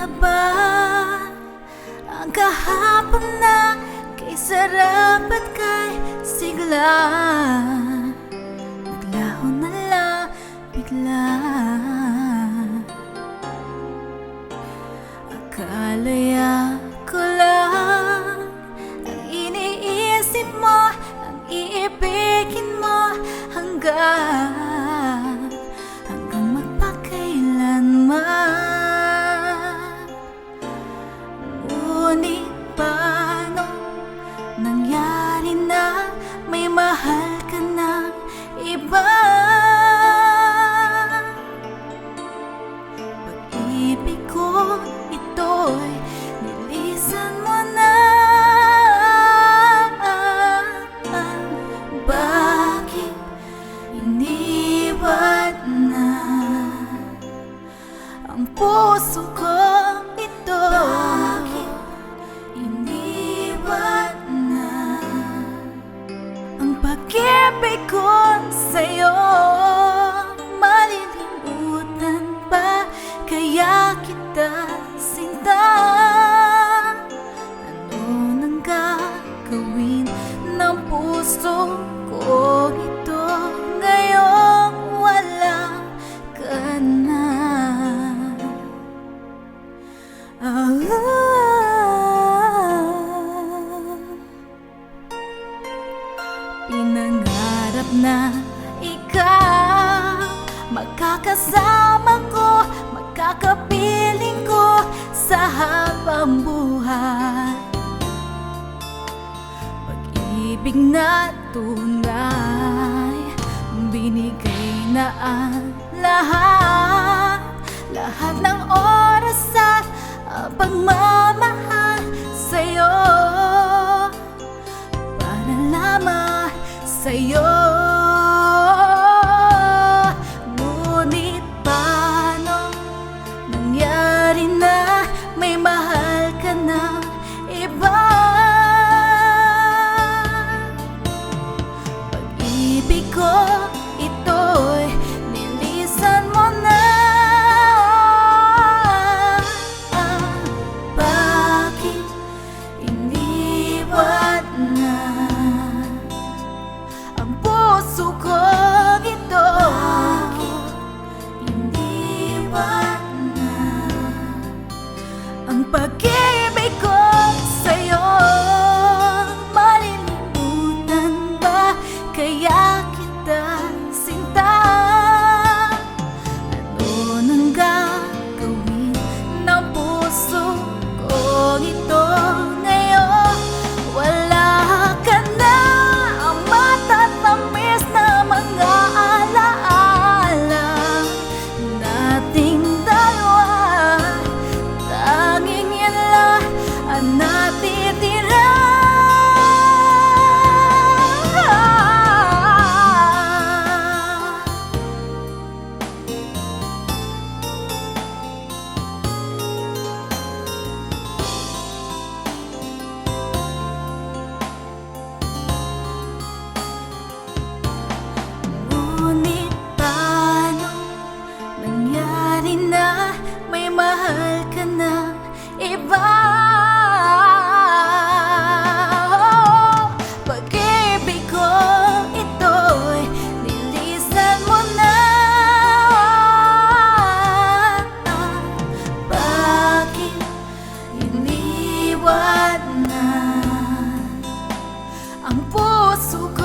na ba ang kahapon na kay sarap at kay sigla? Naglaho na lang bigla. Akalaya ko lang ang iniisip mo, ang iibigin mo hanggang magpakailanman. Ngunit paano nangyari na may mahal ka ng iba? Pag-ibig ko ito'y nilisan mo na. Bakit iniwan na ang puso ko ito? Bakit iniwan na ang pag-ibig ko sa'yo? Malilimutan ba kaya kita sinta? Ano nang gagawin ng puso ko ito ngayong wala ka na? Pinangarap na ikaw makakasama ko, makakapiling ko sa habang buhay. Pag-ibig na tunay, binigay na ang lahat, lahat ng oras at pagmamahal sa'yo, para lamang sa'yo. Ngunit paano nangyari na may mahal ka ng iba? Pag-ibig ko ito'y nilisan mo na. Bakit iniwan na ang puso ko ito? Bakit iniwan na ang pag-ibig ko sa'yo? Malilimutan ba kaya kita sinta? Ano nang gagawin ng puso ko ito ngayon wala ka na? Ang matatamis na mga alaala nating dalawa, tanging yan lang ang natitira. Ngunit paano nangyari na may mahal ka ng iba? Pag-ibig ko ito'y nilisan mo na. Bakit iniwan na ang puso ko